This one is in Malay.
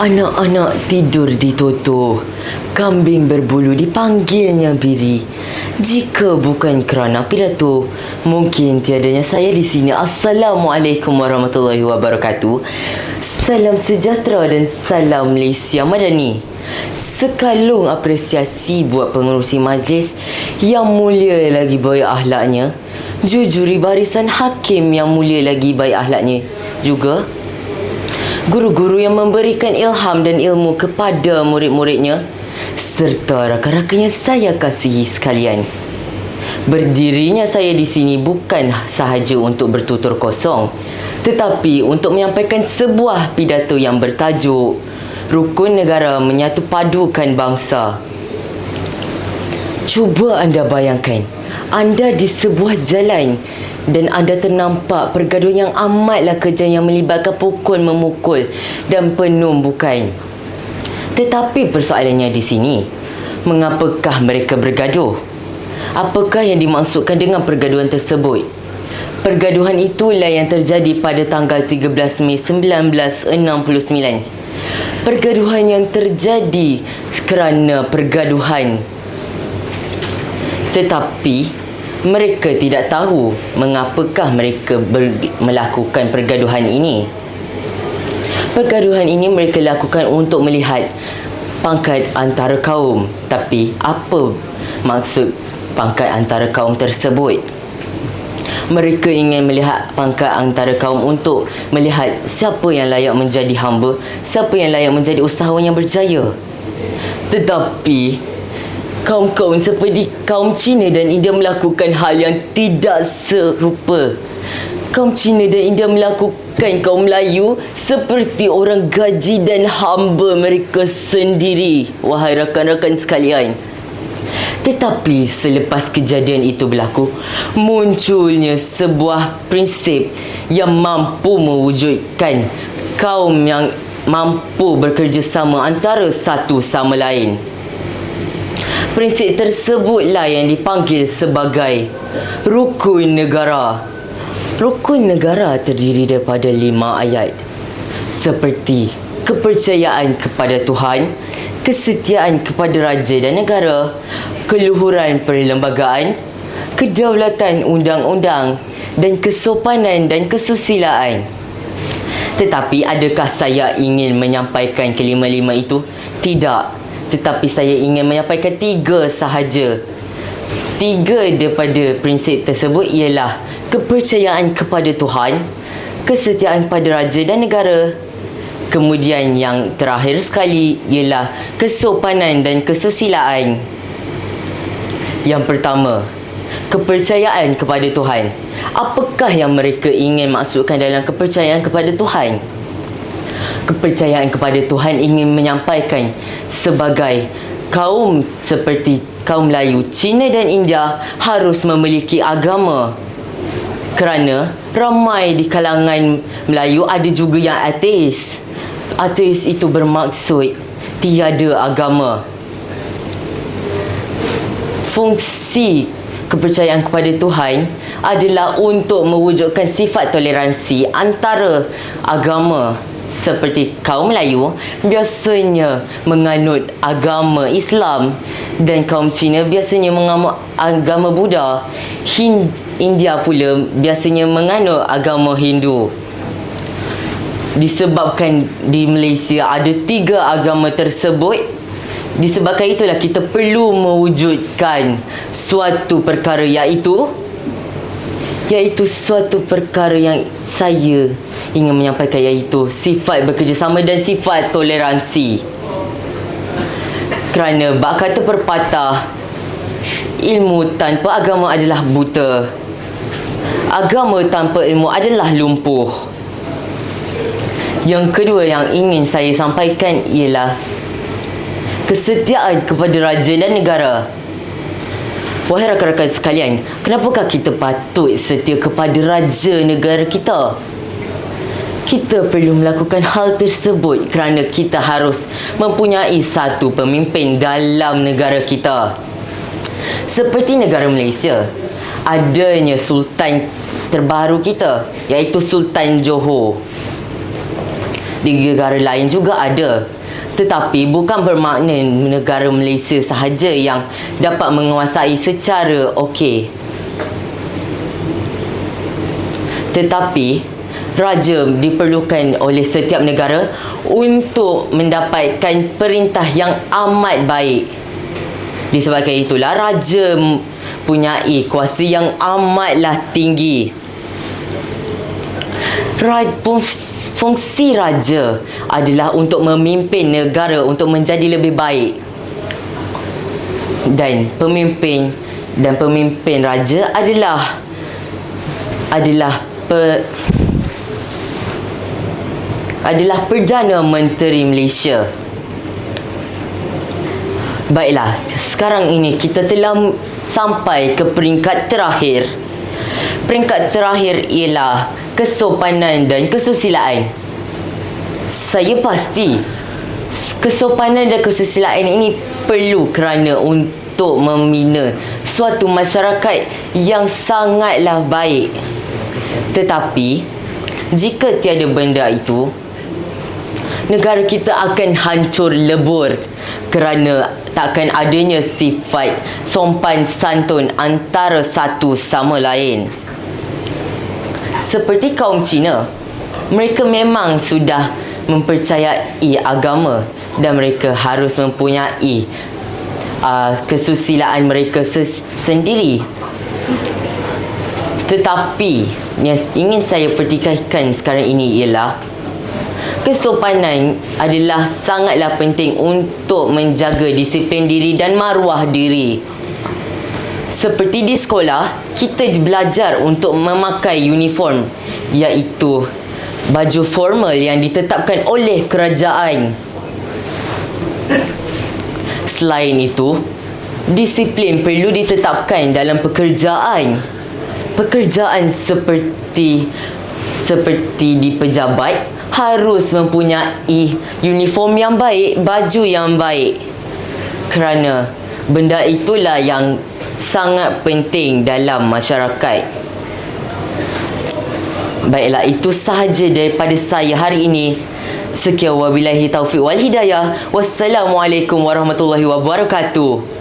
Anak-anak tidur di Toto. Kambing berbulu dipanggilnya Biri. Jika bukan kerana pidato, mungkin tiadanya saya di sini. Assalamualaikum warahmatullahi wabarakatuh. Salam sejahtera dan salam Malaysia Madani. Sekalung apresiasi buat pengerusi majlis yang mulia lagi baik akhlaknya, jujuri barisan hakim yang mulia lagi baik akhlaknya juga, guru-guru yang memberikan ilham dan ilmu kepada murid-muridnya, serta rakan-rakannya saya kasihi sekalian. Berdirinya saya di sini bukan sahaja untuk bertutur kosong, tetapi untuk menyampaikan sebuah pidato yang bertajuk Rukun Negara Menyatu Padukan Bangsa. Cuba anda bayangkan, anda di sebuah jalan dan anda ternampak pergaduhan yang amatlah kejam yang melibatkan pukul-memukul dan penumbukan. Tetapi persoalannya di sini, mengapakah mereka bergaduh? Apakah yang dimaksudkan dengan pergaduhan tersebut? Pergaduhan itulah yang terjadi pada tanggal 13 Mei 1969. Pergaduhan yang terjadi kerana pergaduhan. Tetapi mereka tidak tahu mengapakah mereka melakukan pergaduhan ini. Pergaduhan ini mereka lakukan untuk melihat pangkat antara kaum. Tapi apa maksud pangkat antara kaum tersebut? Mereka ingin melihat pangkat antara kaum untuk melihat siapa yang layak menjadi hamba, siapa yang layak menjadi usahawan yang berjaya. Tetapi kaum-kaum seperti kaum Cina dan India melakukan hal yang tidak serupa. Kaum Cina dan India melakukan kaum Melayu seperti orang gaji dan hamba mereka sendiri, wahai rakan-rakan sekalian. Tetapi selepas kejadian itu berlaku, munculnya sebuah prinsip yang mampu mewujudkan kaum yang mampu bekerjasama antara satu sama lain. Prinsip tersebutlah yang dipanggil sebagai Rukun Negara. Rukun Negara terdiri daripada 5 ayat, seperti kepercayaan kepada Tuhan, kesetiaan kepada raja dan negara, keluhuran perlembagaan, kedaulatan undang-undang, dan kesopanan dan kesusilaan. Tetapi adakah saya ingin menyampaikan kelima-lima itu? Tidak. Tetapi saya ingin menyampaikan 3 sahaja. 3 daripada prinsip tersebut ialah kepercayaan kepada Tuhan, kesetiaan kepada raja dan negara. Kemudian yang terakhir sekali ialah kesopanan dan kesusilaan. Yang pertama, kepercayaan kepada Tuhan. Apakah yang mereka ingin maksudkan dalam kepercayaan kepada Tuhan? Kepercayaan kepada Tuhan ingin menyampaikan sebagai kaum seperti kaum Melayu, Cina dan India harus memiliki agama. Kerana ramai di kalangan Melayu ada juga yang ateis. Ateis itu bermaksud tiada agama. Fungsi kepercayaan kepada Tuhan adalah untuk mewujudkan sifat toleransi antara agama. Seperti kaum Melayu biasanya menganut agama Islam dan kaum Cina biasanya menganut agama Buddha. India pula biasanya menganut agama Hindu. Disebabkan di Malaysia ada 3 agama tersebut, disebabkan itulah kita perlu mewujudkan suatu perkara iaitu suatu perkara yang saya ingin menyampaikan, iaitu sifat bekerjasama dan sifat toleransi. Kerana bak kata pepatah, ilmu tanpa agama adalah buta, agama tanpa ilmu adalah lumpuh. Yang kedua yang ingin saya sampaikan ialah kesetiaan kepada raja dan negara. Wahai rakan-rakan sekalian, kenapakah kita patut setia kepada raja negara kita? Kita perlu melakukan hal tersebut kerana kita harus mempunyai satu pemimpin dalam negara kita. Seperti negara Malaysia, adanya sultan terbaru kita, iaitu Sultan Johor. di negara lain juga ada. Tetapi bukan bermakna negara Malaysia sahaja yang dapat menguasai secara okey. Tetapi raja diperlukan oleh setiap negara untuk mendapatkan perintah yang amat baik. Disebabkan itulah raja mempunyai kuasa yang amatlah tinggi. Fungsi raja adalah untuk memimpin negara untuk menjadi lebih baik. Dan pemimpin raja adalah Perdana Menteri Malaysia. Baiklah, sekarang ini kita telah sampai ke peringkat terakhir. Peringkat terakhir ialah kesopanan dan kesusilaan. Saya pasti kesopanan dan kesusilaan ini perlu kerana untuk membina suatu masyarakat yang sangatlah baik. Tetapi jika tiada benda itu, negara kita akan hancur lebur kerana takkan adanya sifat sopan santun antara satu sama lain. Seperti kaum Cina, mereka memang sudah mempercayai agama dan mereka harus mempunyai kesusilaan mereka sendiri. Tetapi yang ingin saya pertikaikan sekarang ini ialah kesopanan adalah sangatlah penting untuk menjaga disiplin diri dan maruah diri. Seperti di sekolah, kita belajar untuk memakai uniform, iaitu baju formal yang ditetapkan oleh kerajaan. Selain itu, disiplin perlu ditetapkan dalam pekerjaan. Pekerjaan seperti di pejabat harus mempunyai uniform yang baik, baju yang baik. Kerana benda itulah yang sangat penting dalam masyarakat. Baiklah, itu sahaja daripada saya hari ini. Sekian wabillahi taufiq wal hidayah. Wassalamualaikum warahmatullahi wabarakatuh.